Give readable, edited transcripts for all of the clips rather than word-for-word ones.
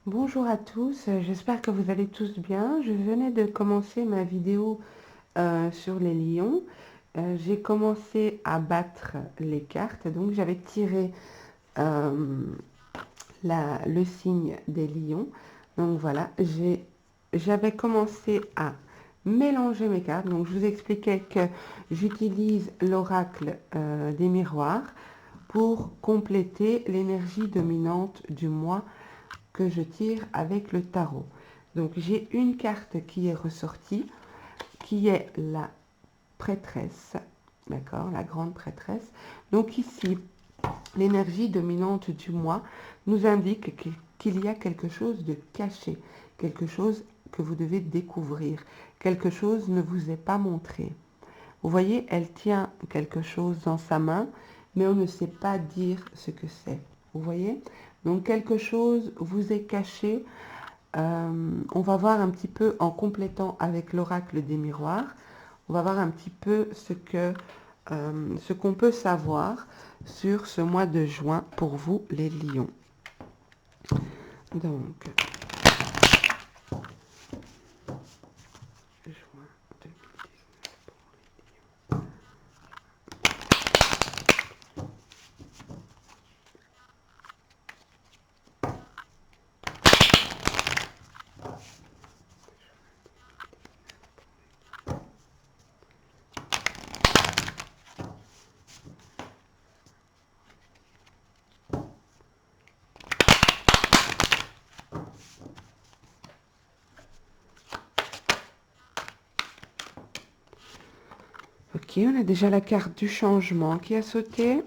Bonjour à tous, j'espère que vous allez tous bien. Je venais de commencer ma vidéo sur les lions. J'ai commencé à battre les cartes, donc j'avais tiré euh, le signe des lions. Donc voilà, j'avais commencé à mélanger mes cartes. Donc je vous expliquais que j'utilise l'oracle des miroirs pour compléter l'énergie dominante du mois que je tire avec le tarot. Donc j'ai une carte qui est ressortie, qui est la prêtresse, d'accord, la grande prêtresse. Donc ici, l'énergie dominante du mois nous indique qu'il y a quelque chose de caché, quelque chose que vous devez découvrir, quelque chose ne vous est pas montré. Vous voyez, elle tient quelque chose dans sa main, mais on ne sait pas dire ce que c'est. Vous voyez? Donc quelque chose vous est caché. On va voir un petit peu en complétant avec l'oracle des miroirs. On va voir un petit peu ce qu'on peut savoir sur ce mois de juin pour vous les lions. Donc, juin 2019 pour les lions. Ok, on a déjà la carte du changement qui a sauté.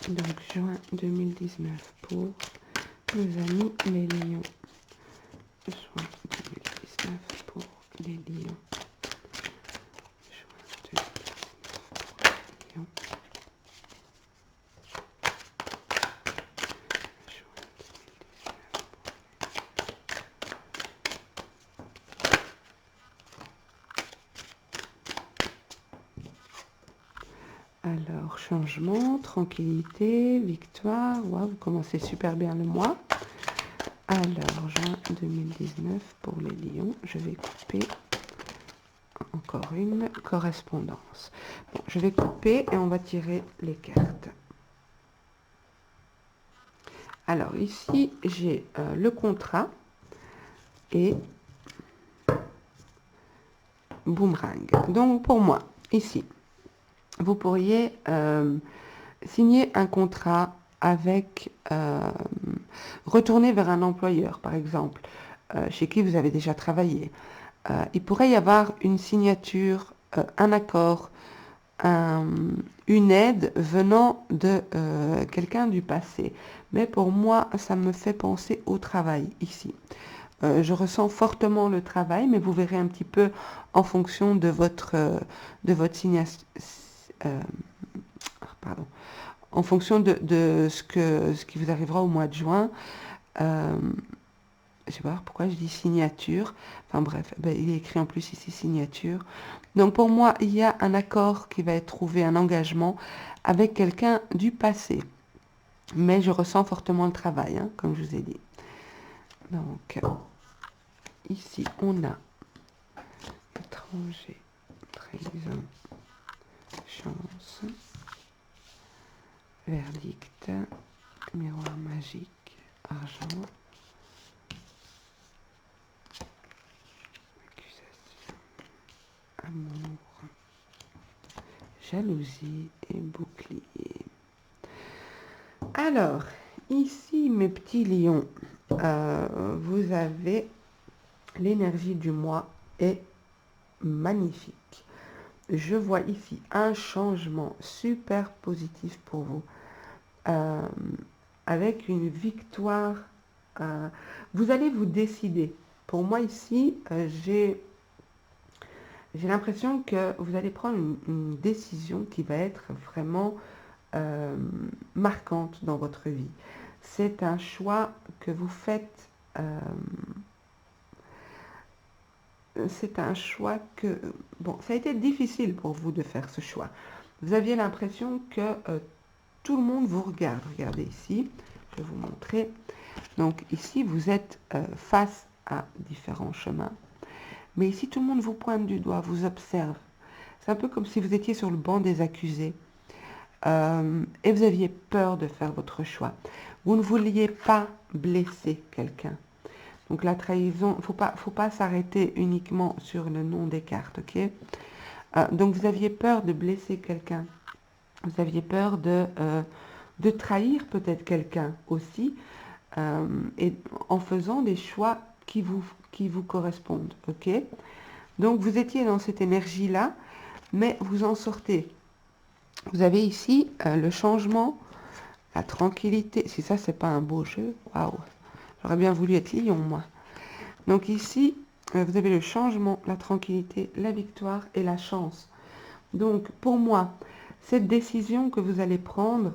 Donc, juin 2019 pour nos amis les lions. Juin 2019 pour les lions. Juin 2019 pour les lions. Alors, changement, tranquillité, victoire. Wow, vous commencez super bien le mois. Alors, juin 2019 pour les lions. Je vais couper encore une correspondance. Bon, je vais couper et on va tirer les cartes. Alors, ici, j'ai le contrat et boomerang. Donc, pour moi, ici, vous pourriez signer un contrat avec, retourner vers un employeur, par exemple, chez qui vous avez déjà travaillé. Il pourrait y avoir une signature, un accord, une aide venant de quelqu'un du passé. Mais pour moi, ça me fait penser au travail ici. Je ressens fortement le travail, mais vous verrez un petit peu en fonction de votre signature. Pardon, en fonction de ce qui vous arrivera au mois de juin. Euh, je sais pas pourquoi je dis signature. Enfin bref, ben, il est écrit en plus ici signature. Donc pour moi, il y a un accord qui va être trouvé, un engagement avec quelqu'un du passé. Mais je ressens fortement le travail, hein, comme je vous ai dit. Donc ici, on a étranger, trahison, chance, verdict, miroir magique, argent, accusation, amour, jalousie et bouclier. Alors, ici, mes petits lions, vous avez l'énergie du mois est magnifique. Je vois ici un changement super positif pour vous, euh, avec une victoire. Vous allez vous décider. Pour moi ici, j'ai l'impression que vous allez prendre une décision qui va être vraiment euh, marquante dans votre vie. C'est un choix que vous faites. C'est un choix que... Bon, ça a été difficile pour vous de faire ce choix. Vous aviez l'impression que tout le monde vous regarde. Regardez ici, je vais vous montrer. Donc ici, vous êtes face à différents chemins. Mais ici, tout le monde vous pointe du doigt, vous observe. C'est un peu comme si vous étiez sur le banc des accusés. Et vous aviez peur de faire votre choix. Vous ne vouliez pas blesser quelqu'un. Donc la trahison, faut pas s'arrêter uniquement sur le nom des cartes, ok? Donc vous aviez peur de blesser quelqu'un. Vous aviez peur de trahir peut-être quelqu'un aussi, et en faisant des choix qui vous correspondent, ok? Donc vous étiez dans cette énergie-là, mais vous en sortez. Vous avez ici le changement, la tranquillité. Si ça, c'est pas un beau jeu, waouh! J'aurais bien voulu être lion, moi. Donc ici, vous avez le changement, la tranquillité, la victoire et la chance. Donc pour moi, cette décision que vous allez prendre,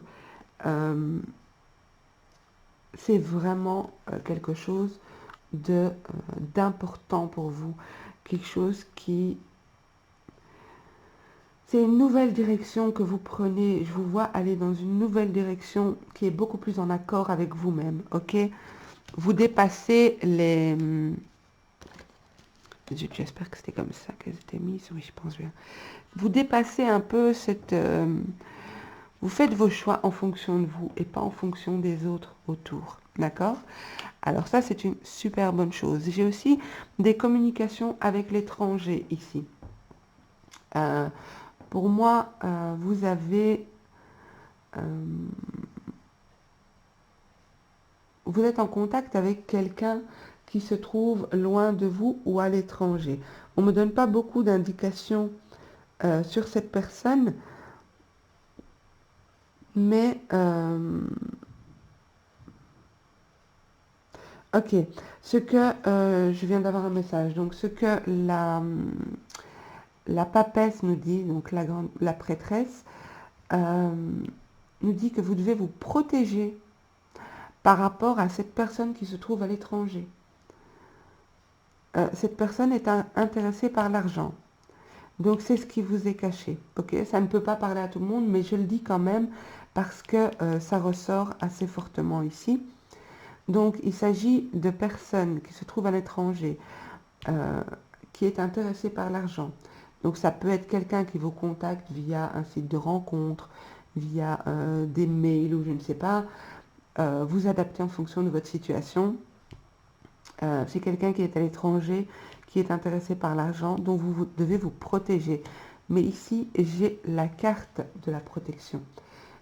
c'est vraiment quelque chose d'important pour vous. Quelque chose qui... C'est une nouvelle direction que vous prenez. Je vous vois aller dans une nouvelle direction qui est beaucoup plus en accord avec vous-même, ok? Vous dépassez les... J'espère que c'était comme ça qu'elles étaient mises. Oui, je pense bien. Vous dépassez un peu cette... vous faites vos choix en fonction de vous et pas en fonction des autres autour. D'accord? Alors ça, c'est une super bonne chose. J'ai aussi des communications avec l'étranger ici. Pour moi, vous avez... vous êtes en contact avec quelqu'un qui se trouve loin de vous ou à l'étranger. On ne me donne pas beaucoup d'indications sur cette personne, mais ok, ce que je viens d'avoir un message, donc ce que la papesse nous dit, donc la prêtresse, nous dit que vous devez vous protéger par rapport à cette personne qui se trouve à l'étranger. Cette personne est intéressée par l'argent. Donc c'est ce qui vous est caché. Ok, ça ne peut pas parler à tout le monde, mais je le dis quand même parce que ça ressort assez fortement ici. Donc il s'agit de personnes qui se trouvent à l'étranger, qui est intéressée par l'argent. Donc ça peut être quelqu'un qui vous contacte via un site de rencontre, via des mails ou je ne sais pas. Vous adaptez en fonction de votre situation. C'est quelqu'un qui est à l'étranger, qui est intéressé par l'argent, dont vous devez vous protéger. Mais ici, j'ai la carte de la protection.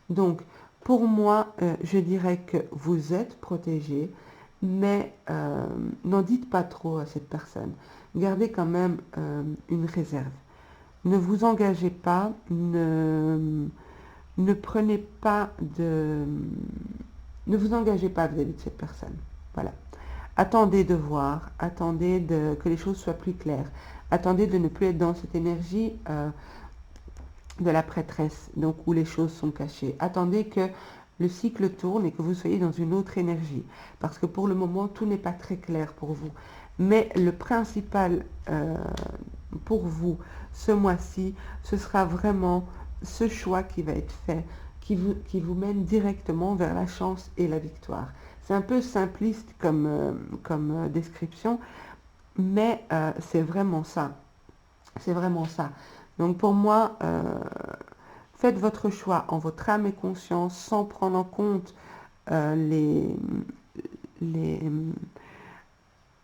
Donc, pour moi, je dirais que vous êtes protégé, mais n'en dites pas trop à cette personne. Gardez quand même une réserve. Ne vous engagez pas, ne prenez pas de... Ne vous engagez pas vis-à-vis de cette personne. Voilà. Attendez de voir, attendez que les choses soient plus claires. Attendez de ne plus être dans cette énergie de la prêtresse, donc où les choses sont cachées. Attendez que le cycle tourne et que vous soyez dans une autre énergie. Parce que pour le moment, tout n'est pas très clair pour vous. Mais le principal pour vous, ce mois-ci, ce sera vraiment ce choix qui va être fait, qui vous mène directement vers la chance et la victoire. C'est un peu simpliste comme description, mais c'est vraiment ça. C'est vraiment ça. Donc pour moi, faites votre choix en votre âme et conscience sans prendre en compte les...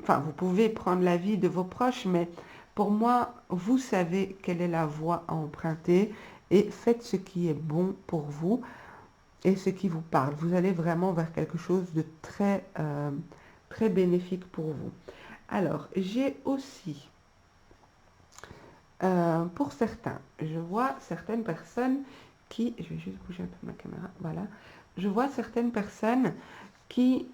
Enfin, vous pouvez prendre l'avis de vos proches, mais pour moi, vous savez quelle est la voie à emprunter et faites ce qui est bon pour vous et ce qui vous parle. Vous allez vraiment vers quelque chose de très, très bénéfique pour vous. Alors, j'ai aussi, pour certains, je vois certaines personnes qui, je vais juste bouger un peu ma caméra, voilà, je vois certaines personnes qui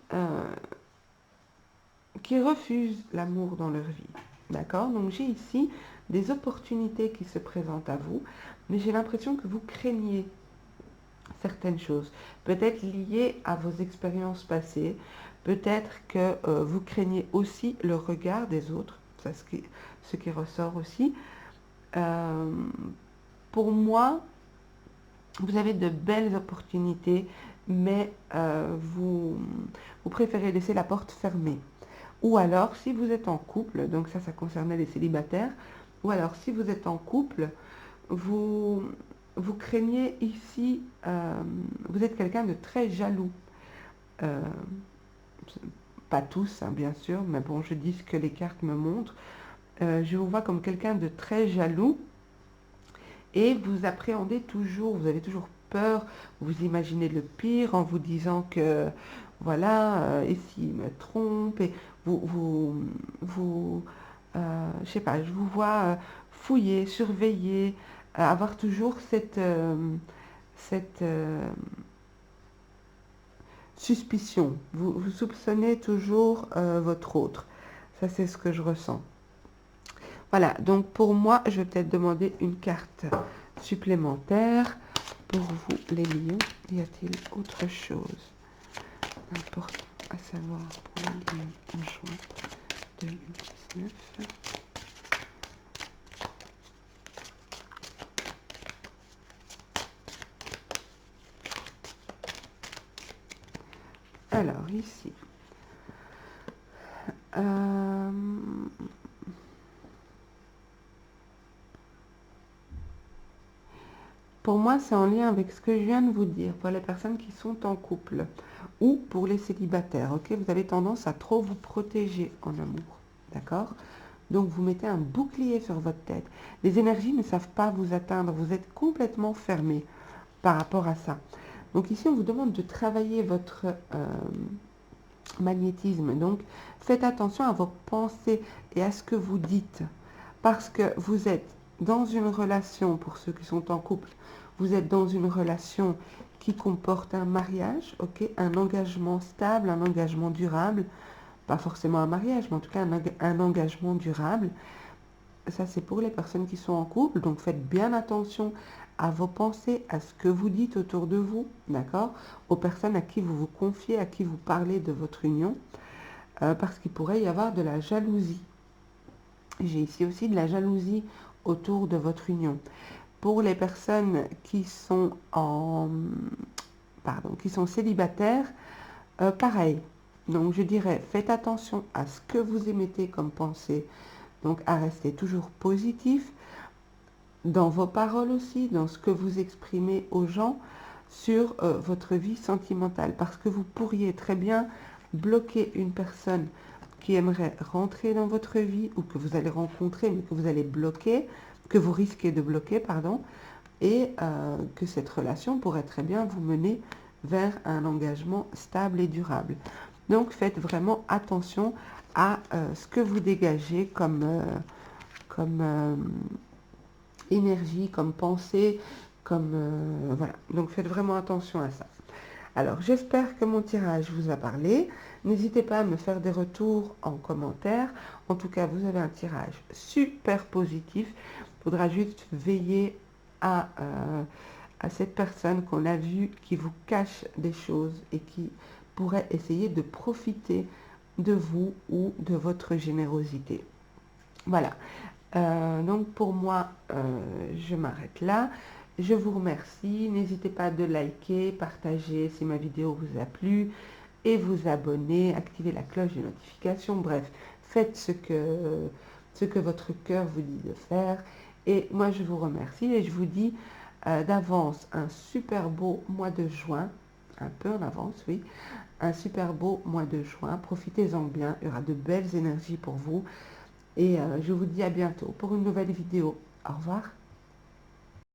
refusent l'amour dans leur vie. D'accord? Donc j'ai ici des opportunités qui se présentent à vous, mais j'ai l'impression que vous craignez certaines choses, peut-être liées à vos expériences passées, peut-être que vous craignez aussi le regard des autres, c'est ce qui ressort aussi. Pour moi, vous avez de belles opportunités mais vous préférez laisser la porte fermée. Ou alors, si vous êtes en couple, donc ça concernait les célibataires, ou alors si vous êtes en couple, vous, vous craignez ici, vous êtes quelqu'un de très jaloux. Euh, Pas tous, hein, bien sûr, mais bon, je dis ce que les cartes me montrent. Je vous vois comme quelqu'un de très jaloux et vous appréhendez toujours, vous avez toujours peur, vous imaginez le pire en vous disant que voilà, et s'il me trompe, et je sais pas, je vous vois fouiller, surveiller, avoir toujours cette suspicion. Vous soupçonnez toujours votre autre. Ça, c'est ce que je ressens. Voilà, donc pour moi, je vais peut-être demander une carte supplémentaire. Pour vous, les lions, y a-t-il autre chose important à savoir pour les lions en juin 2019? Alors, ici. Pour moi, c'est en lien avec ce que je viens de vous dire, pour les personnes qui sont en couple ou pour les célibataires, ok? Vous avez tendance à trop vous protéger en amour, d'accord? Donc, vous mettez un bouclier sur votre tête. Les énergies ne savent pas vous atteindre, vous êtes complètement fermé par rapport à ça. Donc ici, on vous demande de travailler votre magnétisme. Donc, faites attention à vos pensées et à ce que vous dites. Parce que vous êtes dans une relation, pour ceux qui sont en couple, vous êtes dans une relation qui comporte un mariage, ok, un engagement stable, un engagement durable, pas forcément un mariage, mais en tout cas un engagement durable. Ça, c'est pour les personnes qui sont en couple, donc faites bien attention à vos pensées, à ce que vous dites autour de vous, d'accord? Aux personnes à qui vous vous confiez, à qui vous parlez de votre union, parce qu'il pourrait y avoir de la jalousie. J'ai ici aussi de la jalousie autour de votre union. Pour les personnes qui sont qui sont célibataires, pareil. Donc je dirais, faites attention à ce que vous émettez comme pensée, donc à rester toujours positif dans vos paroles aussi, dans ce que vous exprimez aux gens sur votre vie sentimentale, parce que vous pourriez très bien bloquer une personne qui aimerait rentrer dans votre vie ou que vous allez rencontrer, mais que vous allez bloquer, que vous risquez de bloquer, pardon, et que cette relation pourrait très bien vous mener vers un engagement stable et durable. Donc faites vraiment attention à ce que vous dégagez comme énergie, comme pensée, comme voilà. Donc faites vraiment attention à ça. Alors j'espère que mon tirage vous a parlé. N'hésitez pas à me faire des retours en commentaire. En tout cas, vous avez un tirage super positif. Il faudra juste veiller à cette personne qu'on a vue qui vous cache des choses et qui pourrait essayer de profiter de vous ou de votre générosité. Voilà. Donc pour moi, je m'arrête là. Je vous remercie. N'hésitez pas de liker, partager si ma vidéo vous a plu et vous abonner, activer la cloche de notification. Bref, faites ce que votre cœur vous dit de faire. Et moi, je vous remercie et je vous dis d'avance un super beau mois de juin. Un peu en avance, oui. Un super beau mois de juin. Profitez-en bien. Il y aura de belles énergies pour vous. Et je vous dis à bientôt pour une nouvelle vidéo. Au revoir.